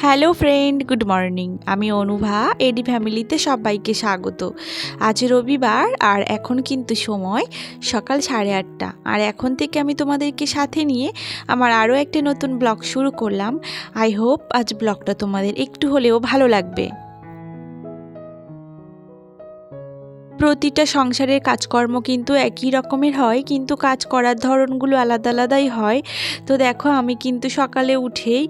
Hello friend, good morning. আমি অনুভা, এডি ফ্যামিলিতে সবাইকে স্বাগত। আজ রবিবার আর এখন কিন্তু সময় সকাল 8:30। আর এখন থেকে আমি তোমাদেরকে সাথে নিয়ে আমার আরও একটা নতুন ব্লগ শুরু করলাম। আই হোপ আজ ব্লগটা তোমাদের একটু হলেও ভালো লাগবে। প্রতিটা সংসারের কাজকর্ম কিন্তু একই রকমের হয়, কিন্তু কাজ করার ধরনগুলো আলাদা আলাদাই হয়। তো দেখো, আমি কিন্তু সকালে উঠেই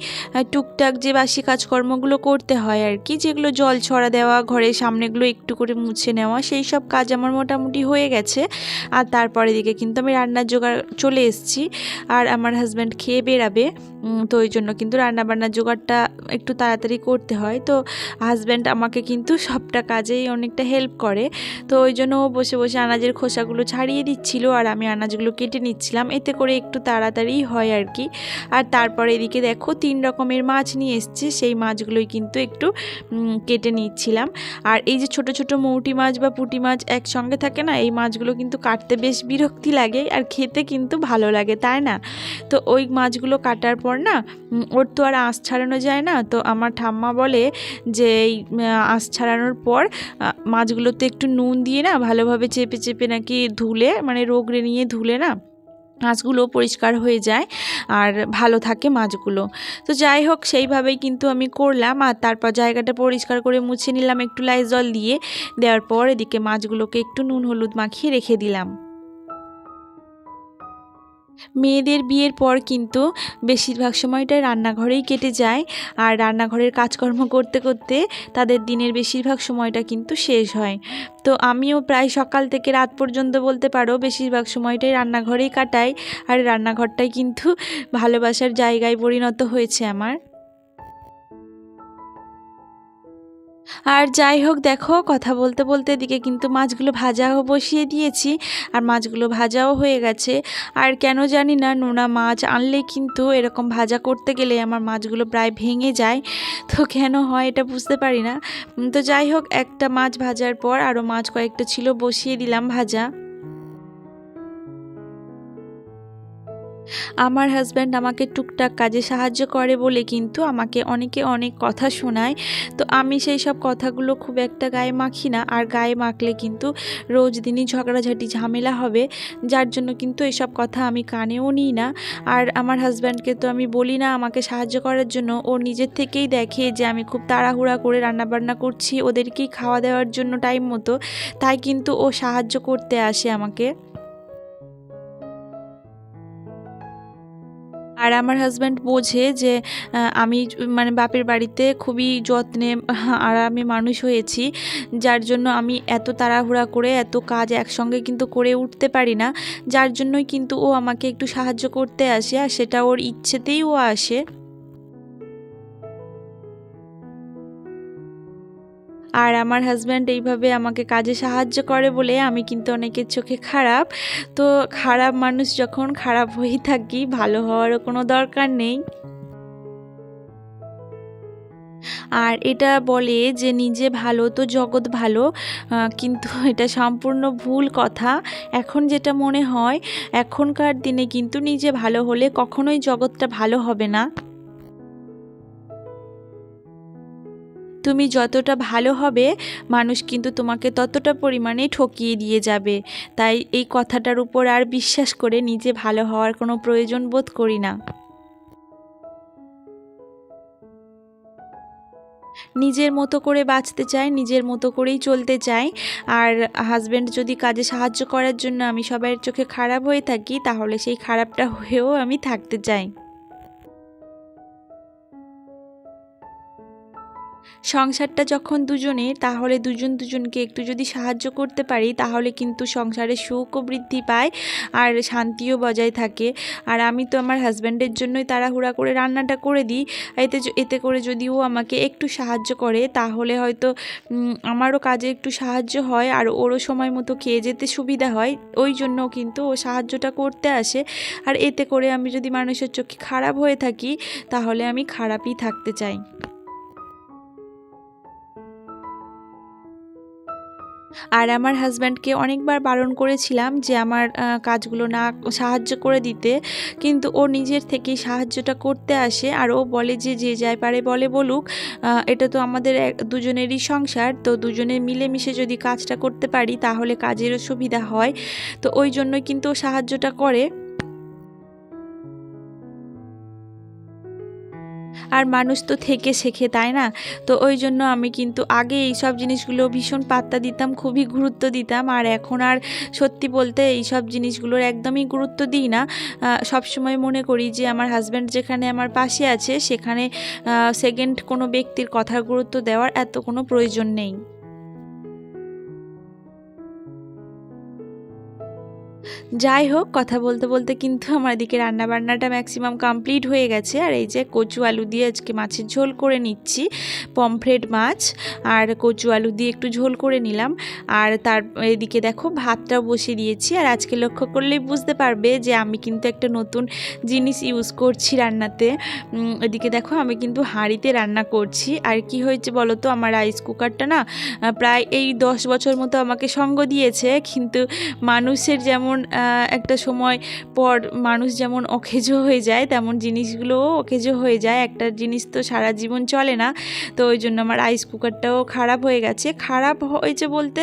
টুকটাক যে বাসি কাজকর্মগুলো করতে হয় আর কি, যেগুলো জল ছড়া দেওয়া, ঘরের সামনেগুলো একটু করে মুছে নেওয়া, সেই সব কাজ আমার মোটামুটি হয়ে গেছে। আর তারপরে দিকে কিন্তু আমি রান্নার জোগাড় চলে এসেছি। আর আমার হাজব্যান্ড খেয়ে বেরাবে, তো ওই জন্য কিন্তু রান্নাবান্নার জোগাড়টা একটু তাড়াতাড়ি করতে হয়। তো হাজব্যান্ড আমাকে কিন্তু সবটা কাজেই অনেকটা হেল্প করে। তো ওই জন্য ও বসে বসে আনাজের খোসাগুলো ছাড়িয়ে দিচ্ছিল আর আমি আনাজগুলো কেটে নিচ্ছিলাম, এতে করে একটু তাড়াতাড়ি হয় আর কি। আর তারপরে এদিকে দেখো 3 রকমের মাছ নিয়ে এসছে, সেই মাছগুলোই কিন্তু একটু কেটে নিচ্ছিলাম। আর এই যে ছোট ছোট মৌটি মাছ বা পুঁটি মাছ একসঙ্গে থাকে না, এই মাছগুলো কিন্তু কাটতে বেশ বিরক্তি লাগে আর খেতে কিন্তু ভালো লাগে, তাই না? তো ওই মাছগুলো কাটার পর না, ওর তো আর আঁশ ছাড়ানো যায় না। তো আমার ঠাম্মা বলে যে এই আঁশ ছাড়ানোর পর মাছগুলোতে একটু নুন দিয়ে না ভালোভাবে চেপে চেপে নাকি ধুলে, মানে রোগড়ে নিয়ে ধুলে না মাছগুলো পরিষ্কার হয়ে যায় আর ভালো থাকে মাছগুলো। তো যাই হোক, সেইভাবেই কিন্তু আমি করলাম। আর তারপর জায়গাটা পরিষ্কার করে মুছে নিলাম একটু লাইজল দিয়ে। দেওয়ার পর এদিকে মাছগুলোকে একটু নুন হলুদ মাখিয়ে রেখে দিলাম। মেয়েদের বিয়ের পর কিন্তু বেশিরভাগ সময়টাই রান্নাঘরেই কেটে যায়। আর রান্নাঘরের কাজকর্ম করতে করতে তাদের দিনের বেশিরভাগ সময়টা কিন্তু শেষ হয়। তো আমিও প্রায় সকাল থেকে রাত পর্যন্ত বলতে পারো বেশিরভাগ সময়টাই রান্নাঘরেই কাটাই। আর রান্নাঘরটাই কিন্তু ভালোবাসার জায়গায় পরিণত হয়েছে আমার। আর যাই হোক, দেখো কথা বলতে বলতে এদিকে কিন্তু মাছগুলো ভাজাও বসিয়ে দিয়েছি। আর মাছগুলো ভাজাও হয়ে গেছে। আর কেন জানি না, নোনা মাছ আনলে কিন্তু এরকম ভাজা করতে গেলে আমার মাছগুলো প্রায় ভেঙে যায়। তো কেন হয় এটা বুঝতে পারি না। তো যাই হোক, একটা মাছ ভাজার পর আরও মাছ কয়েকটা ছিল, বসিয়ে দিলাম ভাজা। আমার হাজব্যান্ড আমাকে টুকটাক কাজে সাহায্য করে বলে কিন্তু আমাকে অনেকে অনেক কথা শোনায়। তো আমি সেই সব কথাগুলো খুব একটা গায়ে মাখি না। আর গায়ে মাখলে কিন্তু রোজ দিনই ঝগড়াঝাটি ঝামেলা হবে, যার জন্য কিন্তু এসব কথা আমি কানেও নিই না। আর আমার হাজব্যান্ডকে তো আমি বলি না আমাকে সাহায্য করার জন্য, ও নিজের থেকেই দেখে যে আমি খুব তাড়াহুড়া করে রান্নাবান্না করছি ওদেরকেই খাওয়া দেওয়ার জন্য টাইম মতো, তাই কিন্তু ও সাহায্য করতে আসে আমাকে। আর আমার হাজব্যান্ড বোঝে যে আমি মানে বাপের বাড়িতে খুবই যত্নে আরামে মানুষ হয়েছি, যার জন্য আমি এত তাড়াহুড়া করে এত কাজ একসঙ্গে কিন্তু করে উঠতে পারি না। যার জন্যই কিন্তু ও আমাকে একটু সাহায্য করতে আসে, আর সেটা ওর ইচ্ছেতেই ও আসে। আর আমার হাজব্যান্ড এইভাবে আমাকে কাজে সাহায্য করে বলে আমি কিন্তু অনেকের চোখে খারাপ। তো খারাপ মানুষ যখন, খারাপ হয়েই থাকি, ভালো হওয়ারও কোনো দরকার নেই। আর এটা বলে যে নিজে ভালো তো জগৎ ভালো, কিন্তু এটা সম্পূর্ণ ভুল কথা। এখন যেটা মনে হয়, এখনকার দিনে কিন্তু নিজে ভালো হলে কখনোই জগৎটা ভালো হবে না। তুমি যতটা ভালো হবে, মানুষ কিন্তু তোমাকে ততটা পরিমাণে ঠকিয়ে দিয়ে যাবে। তাই এই কথাটার উপর আর বিশ্বাস করে নিজে ভালো হওয়ার কোনো প্রয়োজন বোধ করি না। নিজের মতো করে বাঁচতে চাই, নিজের মতো করেই চলতে চাই। আর হাজব্যান্ড যদি কাজে সাহায্য করার জন্য আমি সবাইয়ের চোখে খারাপ হয়ে থাকি, তাহলে সেই খারাপটা হয়েও আমি থাকতে চাই। সংসারটা যখন দুজনের, তাহলে দুজন দুজনকে একটু যদি সাহায্য করতে পারি, তাহলে কিন্তু সংসারে সুখও বৃদ্ধি পায় আর শান্তিও বজায় থাকে। আর আমি তো আমার হাজব্যান্ডের জন্যই তাড়াহুড়া করে রান্নাটা করে দিই। এতে করে যদি ও আমাকে একটু সাহায্য করে, তাহলে হয়তো আমারও কাজে একটু সাহায্য হয় আর ওরও সময় মতো খেয়ে যেতে সুবিধা হয়। ওই জন্য কিন্তু ও সাহায্যটা করতে আসে। আর এতে করে আমি যদি মানুষের চোখে খারাপ হয়ে থাকি, তাহলে আমি খারাপই থাকতে চাই। আর আমার হাজব্যান্ডকে অনেকবার বারণ করেছিলাম যে আমার কাজগুলো না সাহায্য করে দিতে, কিন্তু ও নিজের থেকেই সাহায্যটা করতে আসে। আর ও বলে যে যে যাই পারে বলে বলুক, এটা তো আমাদের দুজনেরই সংসার, তো দুজনে মিলেমিশে যদি কাজটা করতে পারি তাহলে কাজেরও সুবিধা হয়। তো ওই জন্যই কিন্তু ও সাহায্যটা করে। আর মানুষ তো থেকে শেখে, তাই না? তো ওই জন্য আমি কিন্তু আগে এইসব জিনিসগুলো ভীষণ পাত্তা দিতাম, খুবই গুরুত্ব দিতাম। আর এখন আর সত্যি বলতে এইসব জিনিসগুলোর একদমই গুরুত্ব দিই না। সবসময় মনে করি যে আমার হাজব্যান্ড যেখানে আমার পাশে আছে সেখানে সেকেন্ড কোনো ব্যক্তির কথার গুরুত্ব দেওয়ার এত কোনো প্রয়োজন নেই। যাই হোক, কথা বলতে বলতে কিন্তু আমার এদিকে রান্নাবান্নাটা ম্যাক্সিমাম কমপ্লিট হয়ে গেছে। আর এই যে কচু আলু দিয়ে আজকে মাছের ঝোল করে নিচ্ছি, পমফ্রেট মাছ আর কচু আলু দিয়ে একটু ঝোল করে নিলাম। আর তার এদিকে দেখো ভাতটাও বসিয়ে দিয়েছি। আর আজকে লক্ষ্য করলেই বুঝতে পারবে যে আমি কিন্তু একটা নতুন জিনিস ইউজ করছি রান্নাতে। এদিকে দেখো আমি কিন্তু হাঁড়িতে রান্না করছি। আর কি হয়েছে বলো তো, আমার রাইস কুকারটা না প্রায় এই 10 বছর মতো আমাকে সঙ্গ দিয়েছে, কিন্তু মানুষের যেমন একটা সময় পর মানুষ যেমন অকেজো হয়ে যায়, তেমন জিনিসগুলোও অকেজো হয়ে যায়। একটা জিনিস তো সারা জীবন চলে না। তো ওই জন্য আমার রাইস কুকারটাও খারাপ হয়ে গেছে। খারাপ হয়েছে বলতে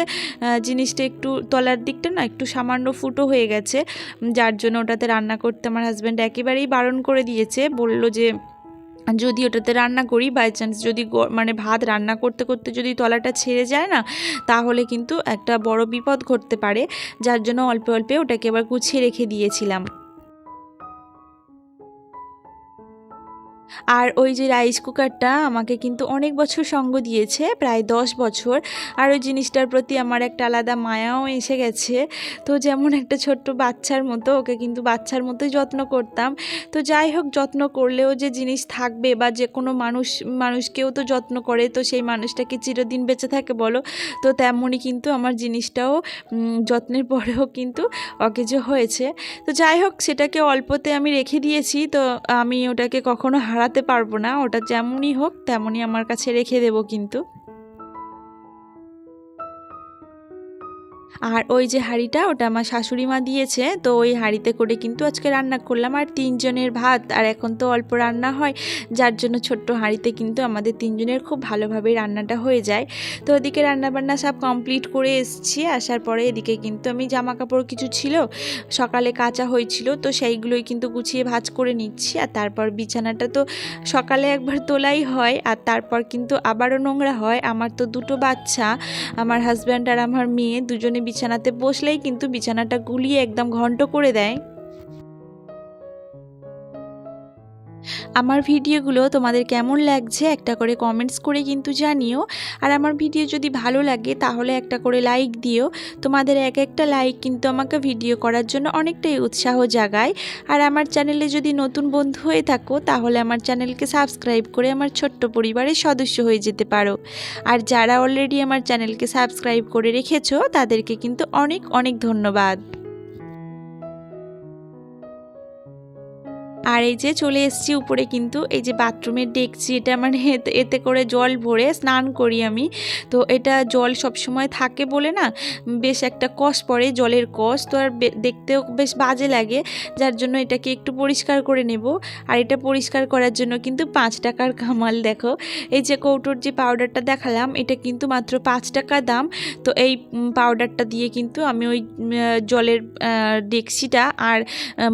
জিনিসটা একটু তলার দিকটা না একটু সামান্য ফুটো হয়ে গেছে, যার জন্য ওটাতে রান্না করতে আমার হাজব্যান্ড একেবারেই বারণ করে দিয়েছে। বলল যে যদি ওটাতে রান্না করি, বাই চান্স যদি মানে ভাত রান্না করতে করতে যদি তলাটা ছেড়ে যায় না, তাহলে কিন্তু একটা বড় বিপদ ঘটতে পারে। যার জন্য অল্পে অল্পে ওটাকে এবার গুছিয়ে রেখে দিয়েছিলাম। আর ওই যে রাইস কুকারটা আমাকে কিন্তু অনেক বছর সঙ্গ দিয়েছে, প্রায় 10 বছর। আর ওই জিনিসটার প্রতি আমার একটা আলাদা মায়াও এসে গেছে। তো যেমন একটা ছোট্ট বাচ্চার মতো ওকে কিন্তু বাচ্চার মতোই যত্ন করতাম। তো যাই হোক, যত্ন করলেও যে জিনিস থাকবে, বা যে কোনো মানুষকেও তো যত্ন করে, তো সেই মানুষটাকে চিরদিন বেঁচে থাকে বলো। তো তেমনই কিন্তু আমার জিনিসটাও যত্নের পরেও কিন্তু অকেজো হয়েছে। তো যাই হোক, সেটাকে অল্পতে আমি রেখে দিয়েছি। তো আমি ওটাকে কখনো হারাতে পারবো না, ওটা যেমনই হোক তেমনই আমার কাছে রেখে দেবো কিন্তু। আর ওই যে হাঁড়িটা, ওটা আমার শাশুড়ি মা দিয়েছে। তো ওই হাঁড়িতে করে কিন্তু আজকে রান্না করলাম। আর 3 জনের ভাত, আর এখন তো অল্প রান্না হয়, যার জন্য ছোট্ট হাঁড়িতে কিন্তু আমাদের 3 জনের খুব ভালোভাবে রান্নাটা হয়ে যায়। তো ওদিকে রান্নাবান্না সব কমপ্লিট করে এসেছি। আসার পরে এদিকে কিন্তু আমি জামা কাপড় কিছু ছিল সকালে কাচা হয়েছিল, তো সেইগুলোই কিন্তু গুছিয়ে ভাঁজ করে নিচ্ছি। আর তারপর বিছানাটা তো সকালে একবার তোলাই হয়, আর তারপর কিন্তু আবারও নোংরা হয়। আমার তো দুটো বাচ্চা, আমার হাজব্যান্ড আর আমার মেয়ে দুজনে বিছানাতে বসলেই কিন্তু বিছানাটা গুলিয়ে একদম ঘন্ট করে দেয়। আমার ভিডিওগুলো তোমাদের কেমন লাগছে একটা করে কমেন্টস করে কিন্তু জানিও। আর আমার ভিডিও যদি ভালো লাগে তাহলে একটা করে লাইক দিও। তোমাদের এক একটা লাইক কিন্তু আমাকে ভিডিও করার জন্য অনেকটাই উৎসাহ জাগায়। আর আমার চ্যানেলে যদি নতুন বন্ধু হয়ে থাকো তাহলে আমার চ্যানেলকে সাবস্ক্রাইব করে আমার ছোট্ট পরিবারের সদস্য হয়ে যেতে পারো। আর যারা অলরেডি আমার চ্যানেলকে সাবস্ক্রাইব করে রেখেছো তাদেরকে কিন্তু অনেক অনেক ধন্যবাদ। আর এই যে চলে এসেছি উপরে, কিন্তু এই যে বাথরুমের ডেকচি, এটা মানে এতে করে জল ভরে স্নান করি আমি। তো এটা জল সব সময় থাকে বলে না বেশ একটা কষ পড়ে, জলের কষ, তো আর দেখতেও বেশ বাজে লাগে। যার জন্য এটাকে একটু পরিষ্কার করে নেব। আর এটা পরিষ্কার করার জন্য কিন্তু 5 টাকার কামাল। দেখো, এই যে কৌটোর যে পাউডারটা দেখালাম, এটা কিন্তু মাত্র 5 টাকা দাম। তো এই পাউডারটা দিয়ে কিন্তু আমি ওই জলের ডেকচিটা আর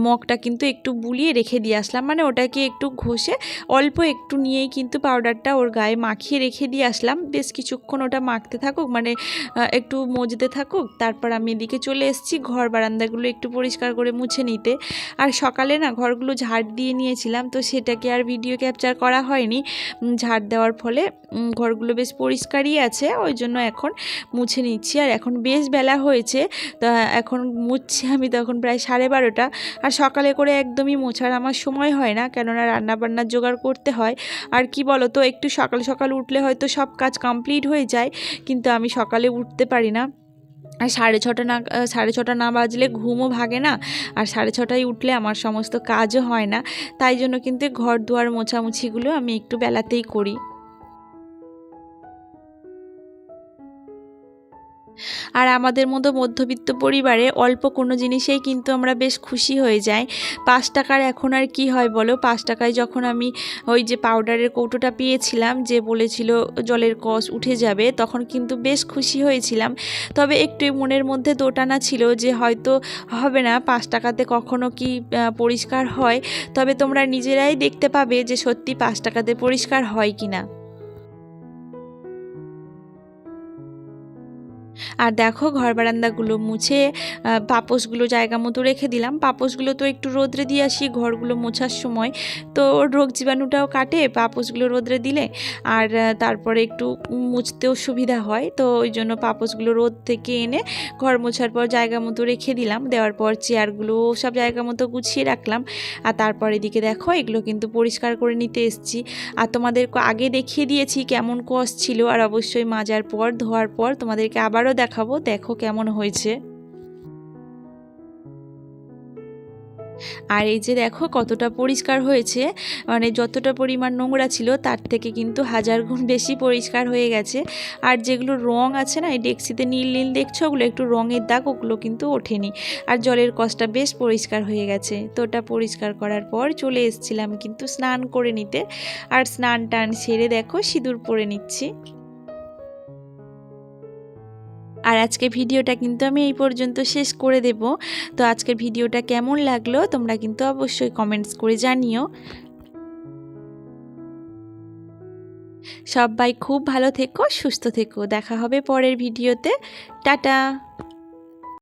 মগটা কিন্তু একটু বুলিয়ে রেখে দিয়ে আসলাম, মানে ওটাকে একটু ঘষে অল্প একটু নিয়েই কিন্তু পাউডারটা ওর গায়ে মাখিয়ে রেখে দিয়ে আসলাম। বেশ কিছুক্ষণ ওটা মাখতে থাকুক, মানে একটু মজতে থাকুক। তারপর আমি এদিকে চলে এসেছি ঘর বারান্দাগুলো একটু পরিষ্কার করে মুছে নিতে। আর সকালে না ঘরগুলো ঝাড় দিয়ে নিয়েছিলাম, তো সেটাকে আর ভিডিও ক্যাপচার করা হয়নি। ঝাড় দেওয়ার ফলে ঘরগুলো বেশ পরিষ্কারই আছে, ওই জন্য এখন মুছে নিচ্ছি। আর এখন বেশ বেলা হয়েছে, তা এখন মুছছি আমি তখন প্রায় 12:30। আর সকালে করে একদমই মোছার আমার সময় হয় না, কেননা রান্নাবান্নার জোগাড় করতে হয়। আর কি বলো তো, একটু সকাল সকাল উঠলে হয়তো সব কাজ কমপ্লিট হয়ে যায়, কিন্তু আমি সকালে উঠতে পারি না। আর 6:30 না বাজলে ঘুমও ভাগে না। আর 6:30টায় উঠলে আমার সমস্ত কাজও হয় না। তাই জন্য কিন্তু ঘর দুয়ার মোছামুছিগুলো আমি একটু বেলাতেই করি। আর আমাদের মতো মধ্যবিত্ত পরিবারে অল্প কোনো জিনিসেই কিন্তু আমরা বেশ খুশি হয়ে যাই। ৫ টাকার এখন আর কি হয় বলো? ৫ টাকায় যখন আমি ওই যে পাউডারের কৌটোটা পেয়েছিলাম, যে বলেছিল জলের কস উঠে যাবে, তখন কিন্তু বেশ খুশি হয়েছিলাম। তবে একটু মনের মধ্যে দোটানা ছিল যে হয়তো হবে না, ৫ টাকাতে কখনো কি পরিষ্কার হয়? তবে তোমরা নিজেরাই দেখতে পাবে যে সত্যি ৫ টাকাতে পরিষ্কার হয় কিনা। আর দেখো ঘর বারান্দাগুলো মুছে পাপোশগুলো জায়গা মতো রেখে দিলাম। পাপোশগুলো তো একটু রোদ্রে দিয়ে আসি ঘরগুলো মোছার সময়, তো রোগ জীবাণুটাও কাটে পাপোশগুলো রোদ্রে দিলে। আর তারপরে একটু মুছতেও সুবিধা হয়, তো ওই জন্য পাপোশগুলো রোদ থেকে এনে ঘর মোছার পর জায়গা মতো রেখে দিলাম। দেওয়ার পর চেয়ারগুলো সব জায়গা মতো গুছিয়ে রাখলাম। আর তারপর এদিকে দেখো এগুলো কিন্তু পরিষ্কার করে নিতে এসেছি। আর তোমাদেরকে আগে দেখিয়ে দিয়েছি কেমন কস ছিল, আর অবশ্যই মাজার পর ধোয়ার পর তোমাদেরকে আবারও দেখাবো, দেখো কেমন হয়েছে। আর এই যে দেখো কতটা পরিষ্কার হয়েছে, মানে যতটা পরিমাণ নোংরা ছিল তার থেকে কিন্তু হাজার গুণ বেশি পরিষ্কার হয়ে গেছে। আর যেগুলো রং আছে না, এই ডেক্সিতে নীল নীল দেখছো, ওগুলো একটু রঙের দাগ, ওগুলো কিন্তু ওঠেনি। আর জলের কসটা বেশ পরিষ্কার হয়ে গেছে। তো ওটা পরিষ্কার করার পর চলে এসেছিলাম কিন্তু স্নান করে নিতে। আর স্নান টান সেরে দেখো সিঁদুর পরে নিচ্ছি। আর আজকে ভিডিওটা কিন্তু আমি এই পর্যন্ত শেষ করে দেব। তো আজকের ভিডিওটা কেমন লাগলো তোমরা কিন্তু অবশ্যই কমেন্টস করে জানিও। সবাই খুব ভালো থেকো, সুস্থ থেকো। দেখা হবে পরের ভিডিওতে। টাটা।